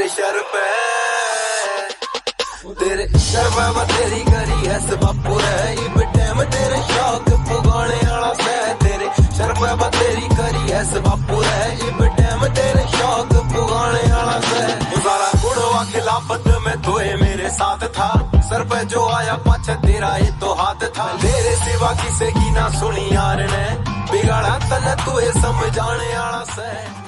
तेरे शर पे तेरे शर पे तेरी करी है बापू है इब टाइम तेरे शौक पुगाने वाला से तेरे शर पे तेरी करी है बापू है इब टाइम तेरे शौक पुगाने वाला से सारा गुड़वा खिलाफत में तो मेरे साथ था सर पे जो आया पाछे तेरा ये तो हाथ था मेरे सिवा किसे की ना सुनी यार ने बिगाड़ा तन तू समझाने वाला से।